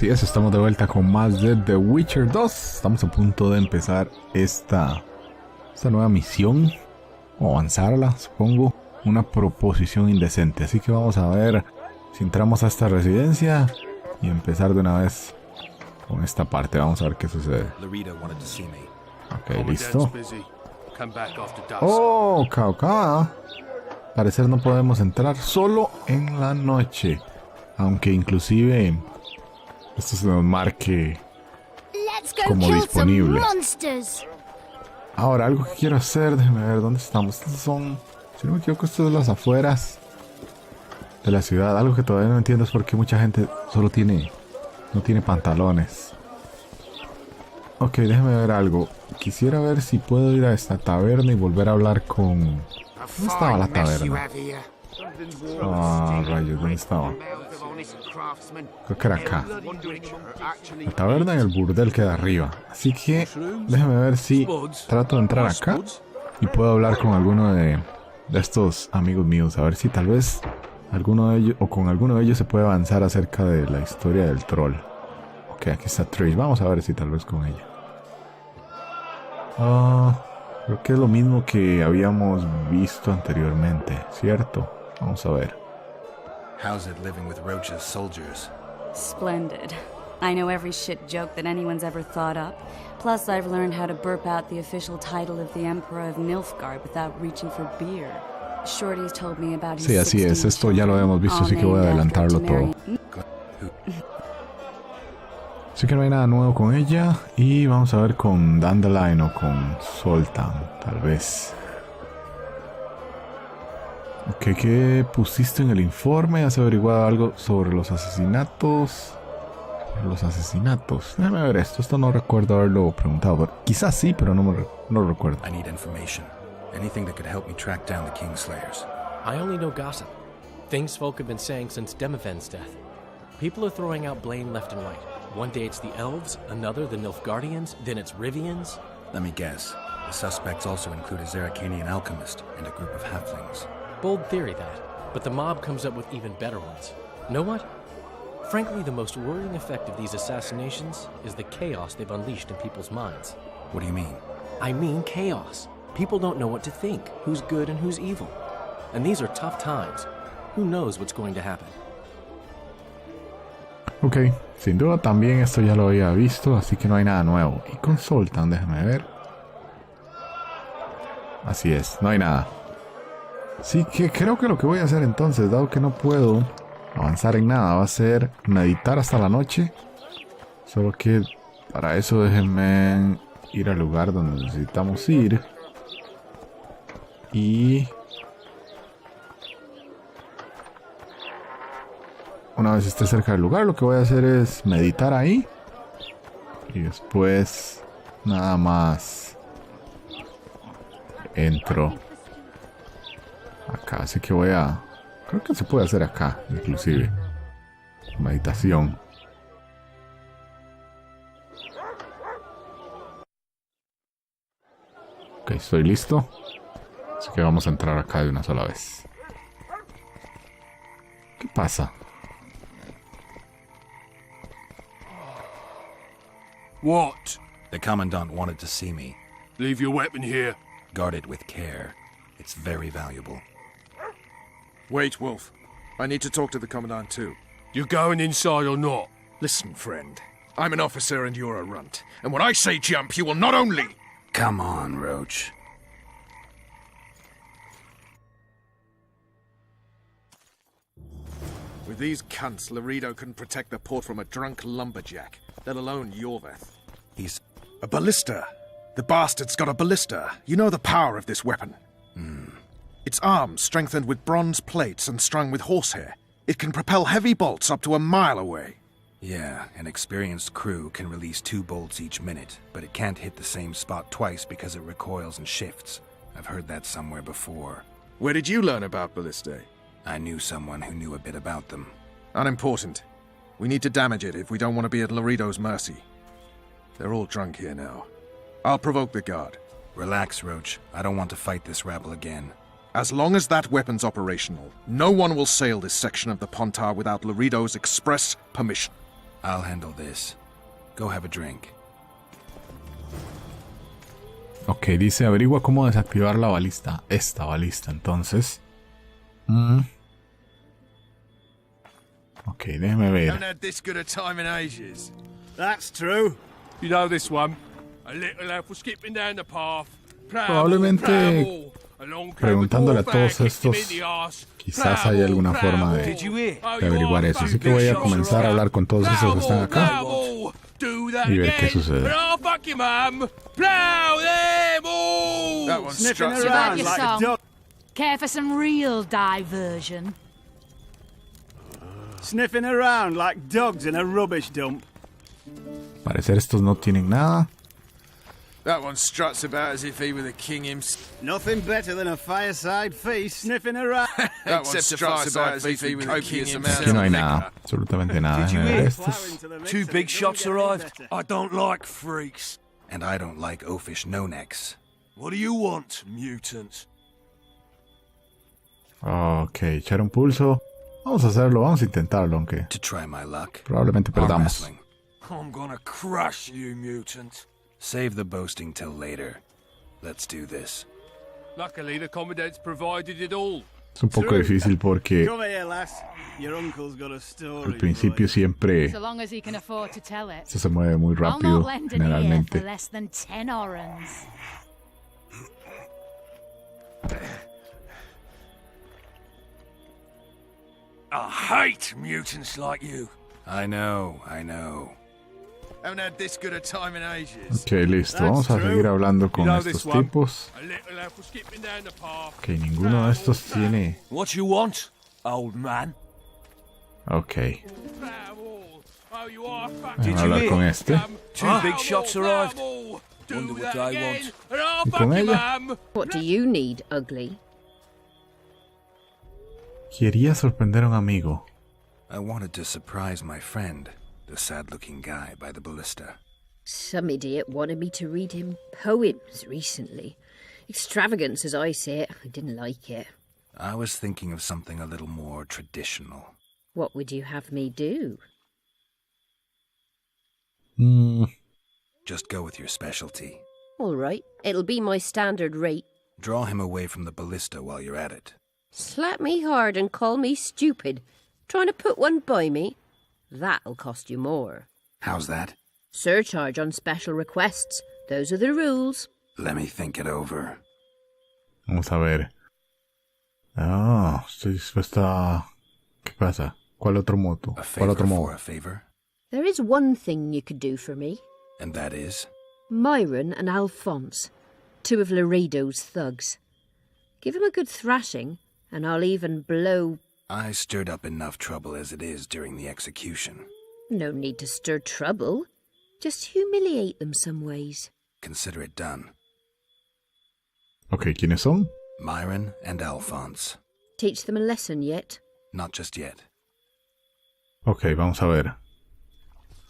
Así es, estamos de vuelta con más de The Witcher 2. Estamos a punto de empezar esta nueva misión, o avanzarla, supongo. Una proposición indecente. Así que vamos a ver si entramos a esta residencia y empezar de una vez con esta parte. Vamos a ver qué sucede. Ok, listo. Oh, Cauca. Al parecer no podemos entrar solo en la noche. Aunque inclusive esto se nos marque como disponible. Ahora, algo que quiero hacer, déjame ver dónde estamos. Estos son, si no me equivoco, estos son las afueras de la ciudad. Algo que todavía no entiendo es por qué mucha gente no tiene pantalones. Ok, déjame ver algo. Quisiera ver si puedo ir a esta taberna y volver a hablar con... ¿Dónde estaba la taberna? Ah, rayos, ¿dónde estaba? Creo que era acá. La taberna y el burdel queda arriba. Así que déjame ver si trato de entrar acá y puedo hablar con alguno de estos amigos míos. A ver si tal vez alguno de ellos, o con alguno de ellos, se puede avanzar acerca de la historia del troll. Ok, aquí está Trish. Vamos a ver si tal vez con ella. Creo que es lo mismo que habíamos visto anteriormente, ¿cierto? Vamos a ver. How's it living with Roach's soldiers? Splendid. I know every shit joke that anyone's ever thought up. Plus, I've learned how to burp out the official title of the Emperor of Nilfgaard without reaching for beer. Shorty's told me about his Sí, así es. Esto ya lo habíamos visto, así que voy a adelantarlo todo. Así que no hay nada nuevo con ella. Y vamos a ver con Dandelion o con Zoltan, tal vez. Ok, ¿qué pusiste en el informe? ¿Has averiguado algo sobre los asesinatos? Déjame ver esto. Esto no recuerdo haberlo preguntado. Pero quizás sí, pero no lo recuerdo. I need information. Anything that could help me track down the Kingslayers. I only know gossip. Things folk have been saying since Demiven's death. People are throwing out blame left and right. One day it's the elves, another the Nilfgaardians, then it's Rivians. Let me guess. The suspects also include a Zeracanian alchemist and a group of halflings. Bold theory, that. But the mob comes up with even better ones. Know what? Frankly, the most worrying effect of these assassinations is the chaos they've unleashed in people's minds. What do you mean? I mean chaos. People don't know what to think, who's good and who's evil. And these are tough times. Who knows what's going to happen? Ok, sin duda también esto ya lo había visto, así que no hay nada nuevo. Y con Zoltan, déjame ver. Así es, no hay nada. Así que creo que lo que voy a hacer entonces, dado que no puedo avanzar en nada, va a ser meditar hasta la noche. Solo que para eso déjenme ir al lugar donde necesitamos ir. Y una vez esté cerca del lugar, lo que voy a hacer es meditar ahí. Y después nada más entro acá. Así que voy a... Creo que se puede hacer acá, inclusive. Meditación. Ok, estoy listo. Así que vamos a entrar acá de una sola vez. ¿Qué pasa? What? The Commandant wanted to see me. Leave your weapon here. Guard it with care. It's very valuable. Wait, Wolf. I need to talk to the Commandant too. You going inside or not? Listen, friend. I'm an officer and you're a runt. And when I say jump, you will not only... Come on, Roach. With these cunts, Laredo couldn't protect the port from a drunk lumberjack, let alone Yorveth. He's... A ballista. The bastard's got a ballista. You know the power of this weapon. Its arms strengthened with bronze plates and strung with horsehair. It can propel heavy bolts up to a mile away. Yeah, an experienced crew can release 2 bolts each minute, but it can't hit the same spot twice because it recoils and shifts. I've heard that somewhere before. Where did you learn about ballistae? I knew someone who knew a bit about them. Unimportant. We need to damage it if we don't want to be at Laredo's mercy. They're all drunk here now. I'll provoke the guard. Relax, Roach. I don't want to fight this rabble again. As long as that weapon's operational, no one will sail this section of the Pontar without Laredo's express permission. I'll handle this. Go have a drink. Ok, dice averigua cómo desactivar la balista. Esta balista, entonces. Ok, déjeme ver. Haven't had this good a time in ages. That's true. You know this one. A little elf was skipping down the path. Probablemente preguntándole a todos estos, quizás hay alguna forma de averiguar eso. Así que voy a comenzar a hablar con todos esos que están acá y ver qué sucede. Sniffing About around your like a song. dog. Care for some real diversion? Sniffing around like dogs in a rubbish dump. Parecer estos no tienen nada. That one struts about as if he were the king himself. Nothing better than a fireside feast sniffing around. That one struts about as if he were the king himself. Aquí no hay nada, absolutamente nada. Déjeme ver estos. Two big shots arrived. I don't like freaks. And I don't like oafish no-necks. What do you want, mutant? Ok, echar un pulso. Vamos a hacerlo, vamos a intentarlo, aunque To try my luck. probablemente Arm perdamos. wrestling. I'm gonna crush you, mutant. Save the boasting till later. Let's do this. Luckily, the commandant's provided it all. Es un poco difícil porque Come here, lass. Your uncle's got a story. al principio siempre So long as he can afford to tell it. se mueve muy I'll rápido, not lend an ear for generalmente. less than 10 orans. I hate mutants like you. I know, I know. Haven't had this good a time in ages. Ok, listo, vamos a seguir hablando con estos tipos. A little elf was skipping down the path. Ok, ninguno de estos tiene... What you want, old man? Ok, Oh, you are déjame hablar con este. Two big shots arrived. Wonder what they want. ¿Y con ella? What do you need, ugly? Quería sorprender a un amigo. I wanted to surprise my friend, the sad-looking guy by the ballista. Some idiot wanted me to read him poems recently. Extravagance, as I say it. I didn't like it. I was thinking of something a little more traditional. What would you have me do? Just go with your specialty. All right, it'll be my standard rate. Draw him away from the ballista while you're at it. Slap me hard and call me stupid. Trying to put one by me? That'll cost you more. How's that? Surcharge on special requests. Those are the rules. Let me think it over. Vamos a ver. Ah, estoy dispuesta... ¿Qué pasa? ¿Cuál otro modo? A ¿Cuál favor otro for modo? a favor? There is one thing you could do for me. And that is? Myron and Alphonse, two of Laredo's thugs. Give 'em a good thrashing, and I'll even blow... I stirred up enough trouble as it is during the execution. No need to stir trouble. Just humiliate them some ways. Consider it done. Ok, ¿quiénes son? Myron and Alphonse. Teach them a lesson yet? Not just yet. Ok, vamos a ver.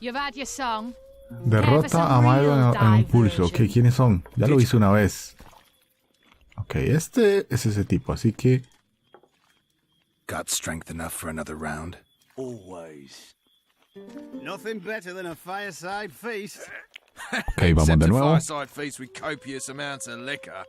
You've had your song. Derrota a Myron en un pulso. Ok, ¿quiénes son? Ya lo hice una vez. Ok, este es ese tipo, así que... Got strength enough for another round? Always. Nothing better than a fireside feast. Ok, vamos de nuevo. Fireside feast with copious amounts of liquor.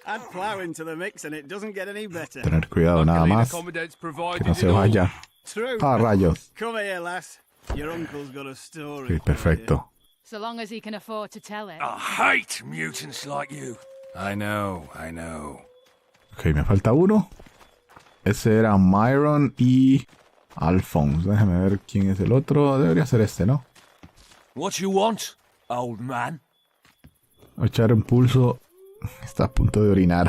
Add plough into the mix and it doesn't get any better. Tener cuidado nada Luckily, the más. commandant's Que provided no it se all. vaya. True. Ah, rayos. Come here, lass. Your uncle's got a story. Sí, perfecto. So long as he can afford to tell it. I hate mutants like you. I know, I know. Ok, me falta uno. Ese era Myron y Alphonse. Déjame ver quién es el otro. Debería ser este, ¿no? What you want, old man? Voy a echar un pulso. Está a punto de orinar.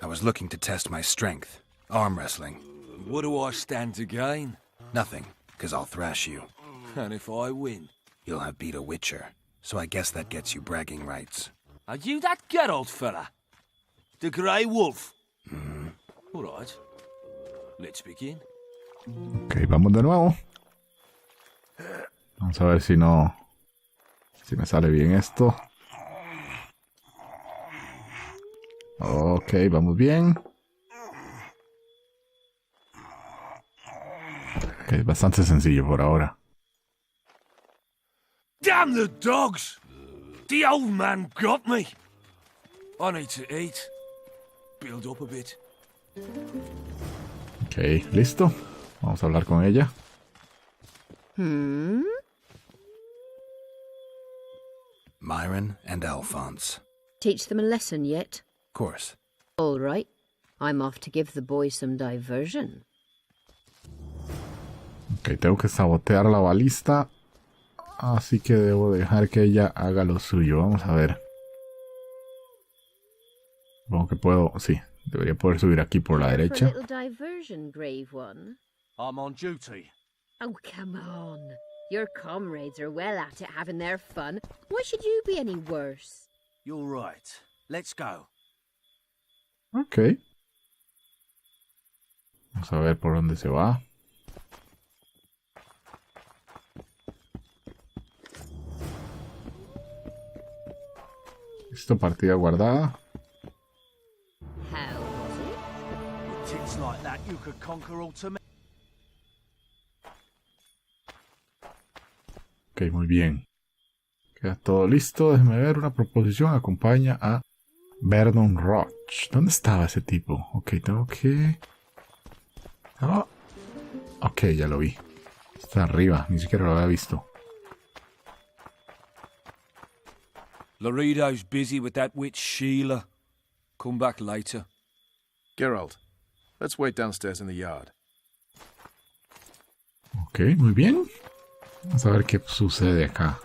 I was looking to test my strength. Arm wrestling. What do I stand to gain? Nothing, because I'll thrash you. And if I win? You'll have beat a witcher. So I guess that gets you bragging rights. Are you that Geralt fella? The Grey Wolf? All right. Let's begin. Ok, vamos de nuevo. Vamos a ver si no... Si me sale bien esto. Ok, vamos bien. Ok, es bastante sencillo por ahora. Damn the dogs! The old man got me. I need to eat. Build up a bit. Ok, listo. Vamos a hablar con ella. Myron and Alphonse. Teach them a lesson yet? Of course. All right. I'm off to give the boys some diversion. Ok, tengo que sabotear la balista. Así que debo dejar que ella haga lo suyo. Vamos a ver. Supongo que puedo... Sí, debería poder subir aquí por la For a derecha. little diversion, Grave One. I'm on duty. Oh, come on. Your comrades are well at it having their fun. Why should you be any worse? You're right. Let's go. Ok. Vamos a ver por dónde se va. Listo, partida guardada. How was it? With tits like that, you could conquer ultimate. Ok, muy bien. Queda todo listo. Déjeme ver. Una proposición acompaña a Vernon Roach. ¿Dónde estaba ese tipo? Ok, tengo que... Oh. Ok, ya lo vi. Está arriba. Ni siquiera lo había visto. Laredo's busy with that witch Sheila. Come back later. Geralt, let's wait downstairs in the yard. Ok, muy bien. Vamos a ver qué sucede acá.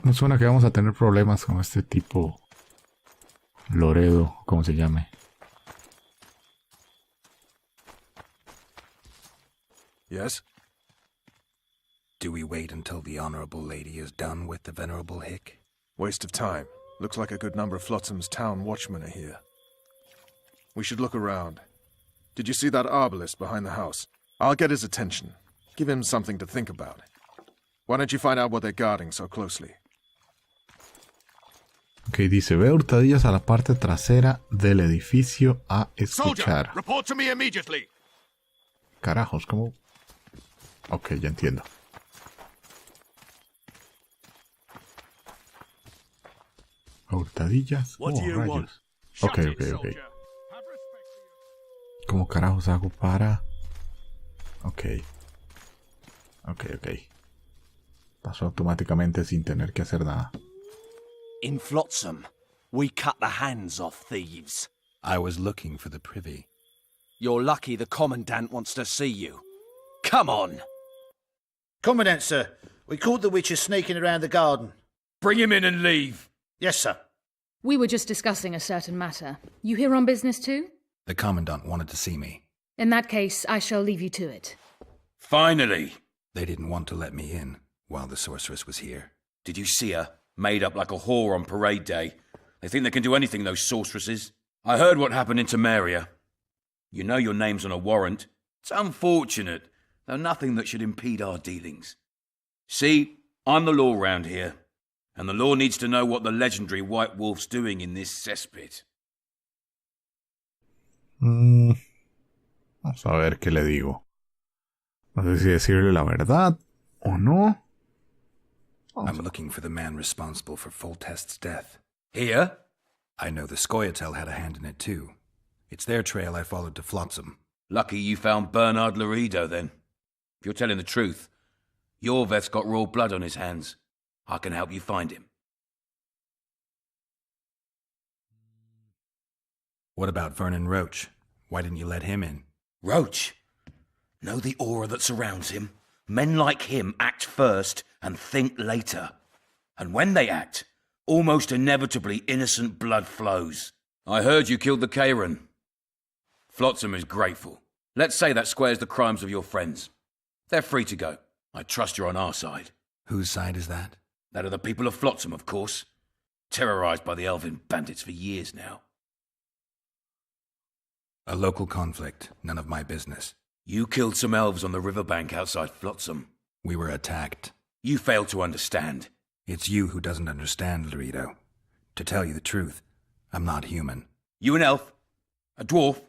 Me suena que vamos a tener problemas con este tipo Loredo, como se llame. Yes? Do we wait until the honorable lady is done with the venerable hick? Waste of time. Looks like a good number of Flotsam's town watchmen are here. We should look around. Did you see that arbalist behind the house? I'll get his attention. Give him something to think about. Why don't you find out what they're guarding so closely? Ok, dice, ve hurtadillas a la parte trasera del edificio a escuchar. Report to me immediately. Carajos, ¿cómo? Ok, ya entiendo. Hurtadillas. What do you rayos. want? Ok. ¿Cómo carajos hago para...? Ok. Pasó automáticamente sin tener que hacer nada. In Flotsam, we cut the hands off thieves. I was looking for the privy. You're lucky the Commandant wants to see you. Come on! Commandant, sir. We caught the witches sneaking around the garden. Bring him in and leave. Yes, sir. We were just discussing a certain matter. You here on business too? The Commandant wanted to see me. In that case, I shall leave you to it. Finally! They didn't want to let me in while the sorceress was here. Did you see her? Made up like a whore on parade day. They think they can do anything, those sorceresses. I heard what happened in Temeria. You know your name's on a warrant. It's unfortunate, though nothing that should impede our dealings. See, I'm the law round here, and the law needs to know what the legendary White Wolf's doing in this cesspit. Vamos a ver qué le digo. No sé si decirle la verdad o no. I'm looking for the man responsible for Foltest's death. Here? I know the Scoia'tael had a hand in it too. It's their trail I followed to Flotsam. Lucky you found Bernard Laredo, then. If you're telling the truth, your vet's got raw blood on his hands. I can help you find him. What about Vernon Roach? Why didn't you let him in? Roach? Know the aura that surrounds him? Men like him act first and think later. And when they act, almost inevitably innocent blood flows. I heard you killed the Kairan. Flotsam is grateful. Let's say that squares the crimes of your friends. They're free to go. I trust you're on our side. Whose side is that? That of the people of Flotsam, of course. Terrorized by the elven bandits for years now. A local conflict, none of my business. You killed some elves on the riverbank outside Flotsam. We were attacked. You failed to understand. It's you who doesn't understand, Laredo. To tell you the truth, I'm not human. You an elf? A dwarf?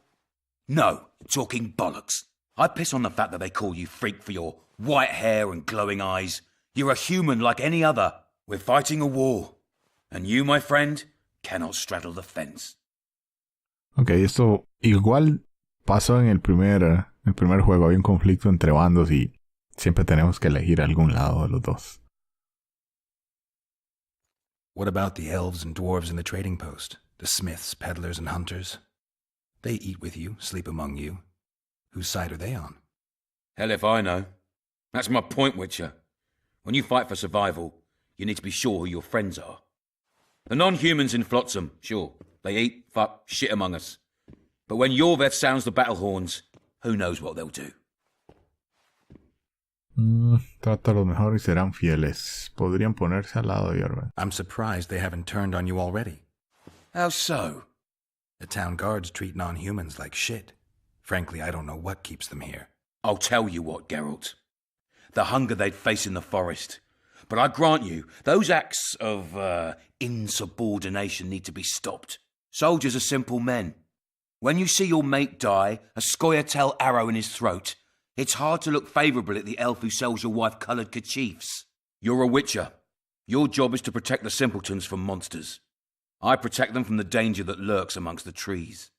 No, talking bollocks. I piss on the fact that they call you freak for your white hair and glowing eyes, You're a human like any other. We're fighting a war. And you, my friend, cannot straddle the fence. Ok, esto igual pasó en el primer juego. Había un conflicto entre bandos y siempre tenemos que elegir algún lado de los dos. What about the elves and dwarves in the trading post? The smiths, peddlers, and hunters? They eat with you, sleep among you. Whose side are they on? Hell if I know. That's my point, Witcher. When you fight for survival, you need to be sure who your friends are. The non-humans in Flotsam, sure, they eat, fuck, shit among us. But when Yorveth sounds the battle horns, who knows what they'll do. Trata a los mejor y serán fieles. Podrían ponerse al lado de Yorveth. I'm surprised they haven't turned on you already. How so? The town guards treat non-humans like shit. Frankly, I don't know what keeps them here. I'll tell you what, Geralt. The hunger they'd face in the forest. But I grant you, those acts of insubordination need to be stopped. Soldiers are simple men. When you see your mate die, a scoia'tael arrow in his throat, it's hard to look favourably at the elf who sells your wife coloured kerchiefs. You're a witcher. Your job is to protect the simpletons from monsters. I protect them from the danger that lurks amongst the trees.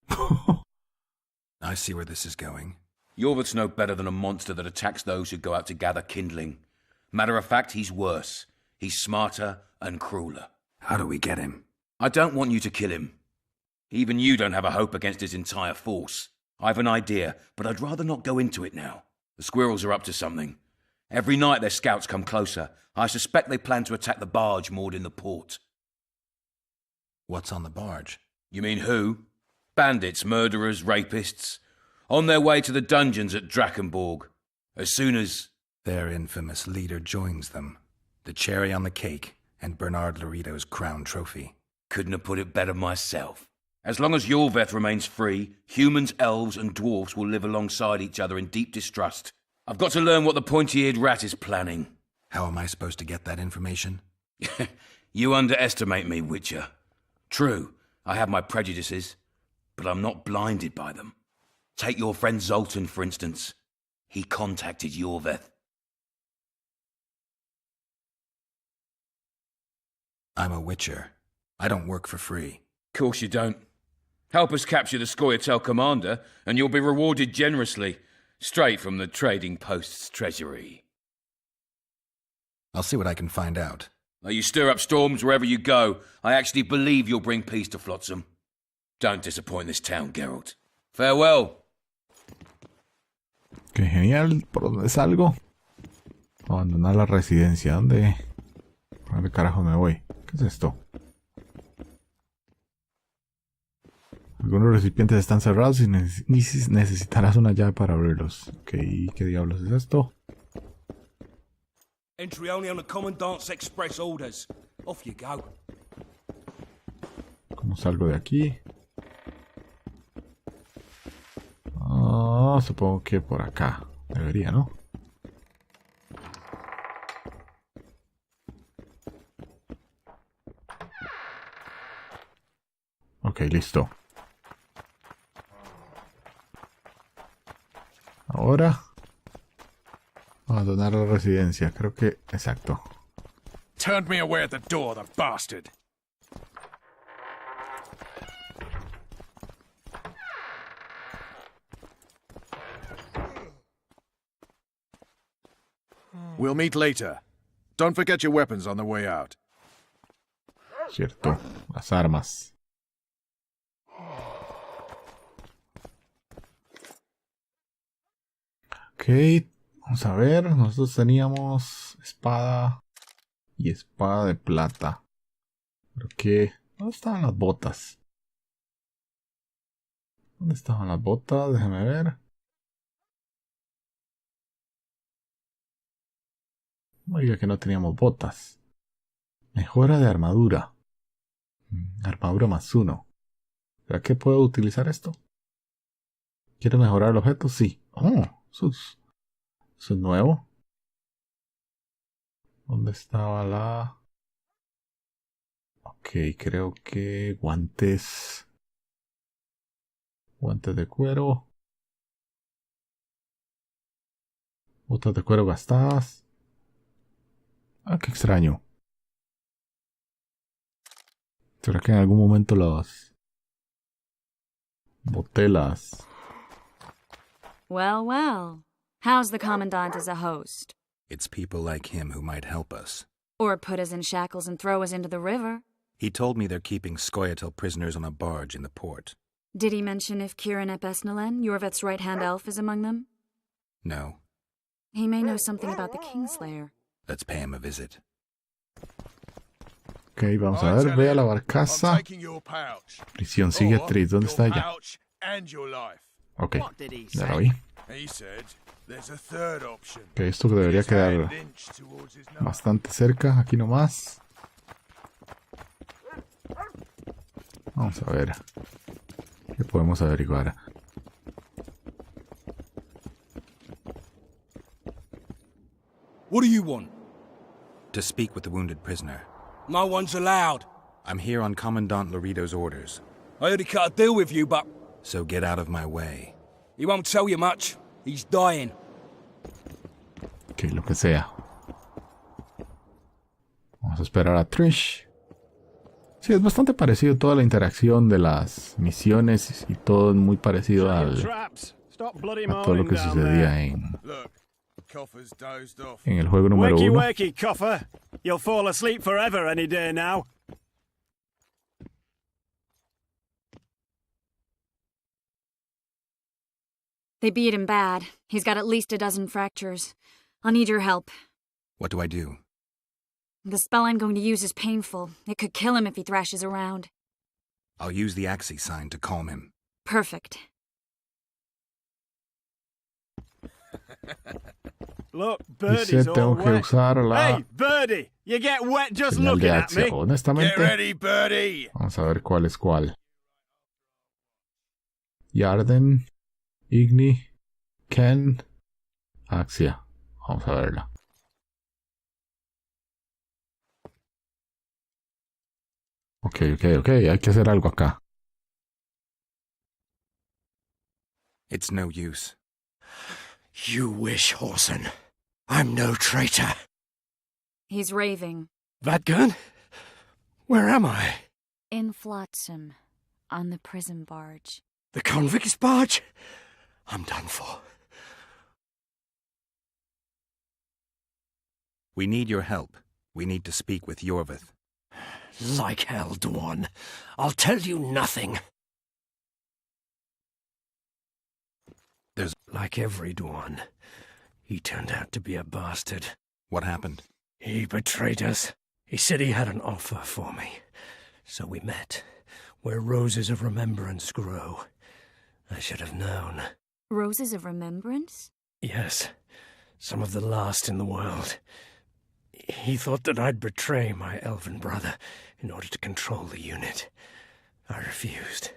I see where this is going. Yorveth's no better than a monster that attacks those who go out to gather kindling. Matter of fact, he's worse. He's smarter and crueler. How do we get him? I don't want you to kill him. Even you don't have a hope against his entire force. I've an idea, but I'd rather not go into it now. The squirrels are up to something. Every night their scouts come closer. I suspect they plan to attack the barge moored in the port. What's on the barge? You mean who? Bandits, murderers, rapists. On their way to the dungeons at Drakenborg. As soon as... Their infamous leader joins them. The cherry on the cake and Bernard Laurito's crown trophy. Couldn't have put it better myself. As long as Yorveth remains free, humans, elves, and dwarfs will live alongside each other in deep distrust. I've got to learn what the pointy-eared rat is planning. How am I supposed to get that information? You underestimate me, Witcher. True, I have my prejudices, but I'm not blinded by them. Take your friend Zoltan, for instance. He contacted Yorveth. I'm a witcher. I don't work for free. Course you don't. Help us capture the scoia'tael commander, and you'll be rewarded generously, straight from the trading post's treasury. I'll see what I can find out. Though you stir up storms wherever you go, I actually believe you'll bring peace to Flotsam. Don't disappoint this town, Geralt. Farewell. Qué genial. ¿Por dónde salgo? Abandonar la residencia. ¿Dónde carajo me voy? ¿Qué es esto? Algunos recipientes están cerrados y necesitarás una llave para abrirlos. Ok, ¿qué diablos es esto? Entry only on the Commandant's express orders. Off you go. ¿Cómo salgo de aquí? Ah, supongo que por acá. Debería, ¿no? Ok, listo. Ahora abandonar la residencia, creo que exacto. Turned me away at the door, the bastard. We'll meet later. Don't forget your weapons on the way out. Cierto, las armas. Ok, vamos a ver. Nosotros teníamos espada y espada de plata. Pero que... ¿dónde estaban las botas? ¿Dónde estaban las botas? Déjame ver. Oiga que no teníamos botas. Mejora de armadura. Armadura +1. ¿Será que puedo utilizar esto? ¿Quiero mejorar el objeto? Sí. Oh, eso es nuevo. ¿Dónde estaba la...? Ok, creo que guantes. Guantes de cuero. Botas de cuero gastadas. Ah, qué extraño. ¿Será que en algún momento las botelas? Well, well. How's the Commandant as a host? It's people like him who might help us. Or put us in shackles and throw us into the river. He told me they're keeping Scoia'tael prisoners on a barge in the port. Did he mention if Kieran ep Esnalen, Yorveth's right-hand elf, is among them? No. He may know something about the Kingslayer. Let's pay him a visit. Ok, vamos a ver. Ve a la barcaza. Prisión, sigue Tris. ¿Dónde está ella? Ok, ya la vi. Ok, esto debería quedar bastante cerca. Aquí nomás. Vamos a ver. ¿Qué podemos averiguar? What do you want? To speak with the wounded prisoner. No one's allowed. I'm here on Commandant Laredo's orders. I already cut a deal with you, but... So get out of my way. He won't tell you much. He's dying. Ok, lo que sea. Vamos a esperar a Trish. Sí, es bastante parecido toda la interacción de las misiones y todo es muy parecido a todo lo que sucedía en el juego número 1. Wakey, coffer. You'll fall asleep forever any day now. They beat him bad. He's got at least a dozen fractures. I'll need your help. What do I do? The spell I'm going to use is painful. It could kill him if he thrashes around. I'll use the Axii sign to calm him. Perfect. Look, Birdie's Dice, all tengo que wet. usar la Hey, Birdie, you get wet just señal looking de at me. Axia. Honestamente, Get ready, Birdie. vamos a ver cuál es cuál. Yarden, Igni, Ken, Axia. Vamos a verla. Ok, hay que hacer algo acá. It's no use. You wish, Horson. I'm no traitor. He's raving. Vadgun? Where am I? In Flotsam, on the prison barge. The convict's barge? I'm done for. We need your help. We need to speak with Yorveth. Like hell, Dwan. I'll tell you nothing. There's... Like every Dwan, he turned out to be a bastard. What happened? He betrayed us. He said he had an offer for me. So we met, where roses of remembrance grow. I should have known. Roses of remembrance? Yes, some of the last in the world. He thought that I'd betray my elven brother in order to control the unit. I refused,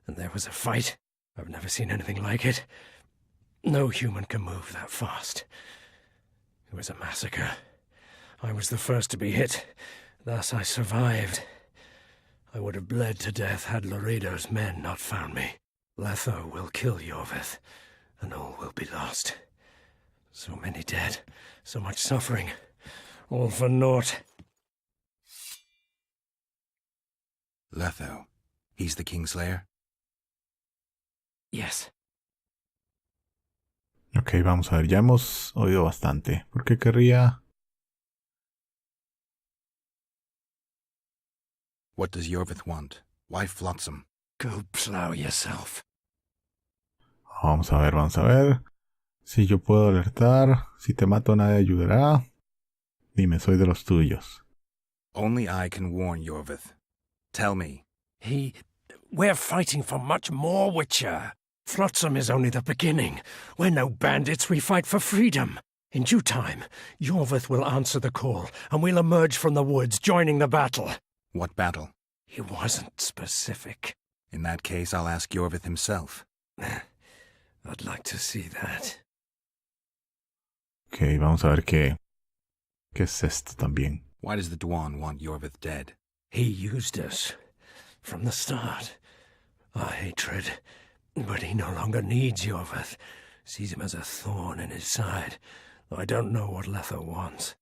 and there was a fight. I've never seen anything like it. No human can move that fast. It was a massacre. I was the first to be hit, thus I survived. I would have bled to death had Laredo's men not found me. Letho will kill Yorveth, and all will be lost. So many dead, so much suffering, all for naught. Letho. He's the Kingslayer? Yes. Ok, vamos a ver, ya hemos oído bastante. ¿Por qué querría? What does Yorveth want? Why Flotsam? Go plow yourself. Vamos a ver. Si yo puedo alertar, si te mato nadie ayudará. Dime, soy de los tuyos. Only I can warn Yorveth. Tell me. We're fighting for much more, Witcher. Flotsam is only the beginning. We're no bandits, we fight for freedom. In due time, Yorveth will answer the call, and we'll emerge from the woods, joining the battle. What battle? He wasn't specific. In that case, I'll ask Yorveth himself. I'd like to see that. Ok, vamos a ver qué es esto también. Why does the Dwan want Yorveth dead? He used us. From the start. Our hatred. But he no longer needs Yorveth. sees him as a thorn in his side, though I don't know what Letho wants.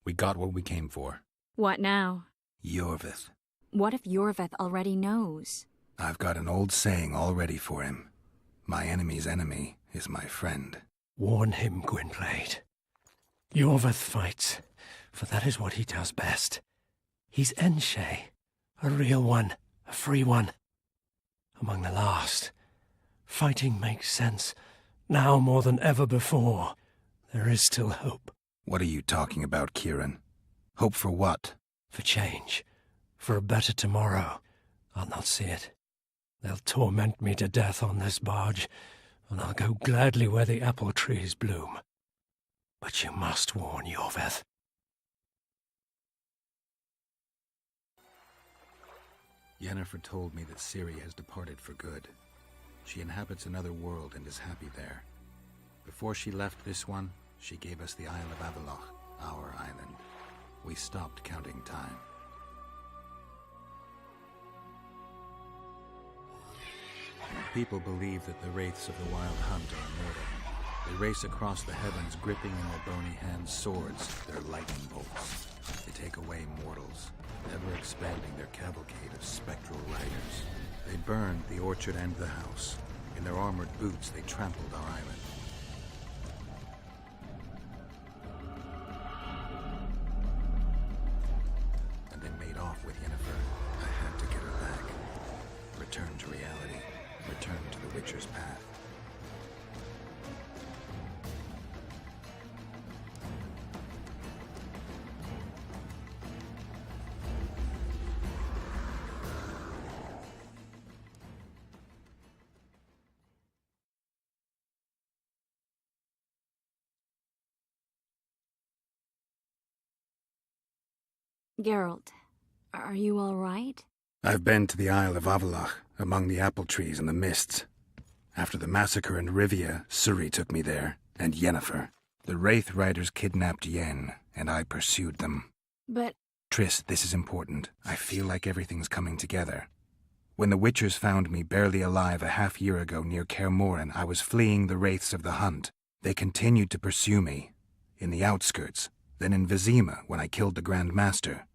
We got what we came for. What now? Yorvith. What if Yorvith already knows? I've got an old saying all ready for him. My enemy's enemy is my friend. Warn him, Gwynplaine. Yorvith fights, for that is what he does best. He's Enshe, a real one, a free one. Among the last, fighting makes sense. Now more than ever before, there is still hope. What are you talking about, Kieran? Hope for what? For change. For a better tomorrow. I'll not see it. They'll torment me to death on this barge, and I'll go gladly where the apple trees bloom. But you must warn Yorvith. Yennefer told me that Ciri has departed for good. She inhabits another world and is happy there. Before she left this one, she gave us the Isle of Avallac'h, our island. We stopped counting time. People believe that the wraiths of the Wild Hunt are immortal. They race across the heavens, gripping in their bony hands swords, their lightning bolts. They take away mortals, ever expanding their cavalcade of spectral riders. They burned the orchard and the house. In their armored boots, they trampled our island. And they made off with Yennefer. I had to get her back. Return to reality. Return to the Witcher's path. Geralt, are you all right? I've been to the Isle of Avallac'h, among the apple trees and the mists. After the massacre in Rivia, Ciri took me there, and Yennefer. The Wraith Riders kidnapped Yen, and I pursued them. But... Triss, this is important. I feel like everything's coming together. When the Witchers found me barely alive a half-year ago near Kaer Morhen, I was fleeing the Wraiths of the Hunt. They continued to pursue me, in the outskirts, then in Vizima when I killed the Grand Master.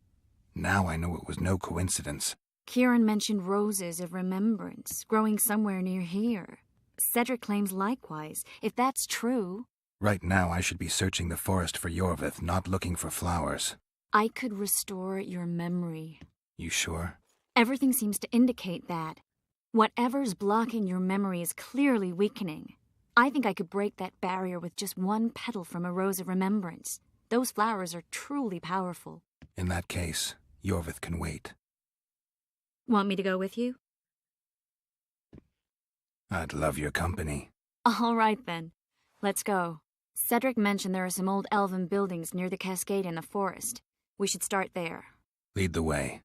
Now I know it was no coincidence. Kieran mentioned roses of remembrance, growing somewhere near here. Cedric claims likewise. If that's true... Right now I should be searching the forest for Yorvith, not looking for flowers. I could restore your memory. You sure? Everything seems to indicate that. Whatever's blocking your memory is clearly weakening. I think I could break that barrier with just one petal from a rose of remembrance. Those flowers are truly powerful. In that case, Yorvith can wait. Want me to go with you? I'd love your company. All right, then. Let's go. Cedric mentioned there are some old elven buildings near the cascade in the forest. We should start there. Lead the way.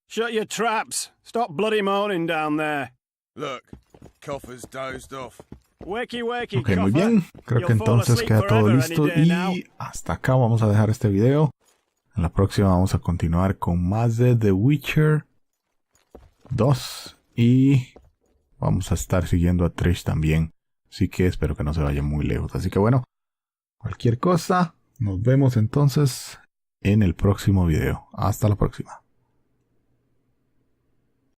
Shut your traps! Stop bloody moaning down there. Look, Coffer's dozed off. Wakey, wakey, Ok, muy bien. Creo que entonces queda todo listo y hasta acá vamos a dejar este video. En la próxima vamos a continuar con más de The Witcher 2 y vamos a estar siguiendo a Trish también. Así que espero que no se vaya muy lejos. Así que bueno, cualquier cosa, nos vemos entonces en el próximo video. Hasta la próxima.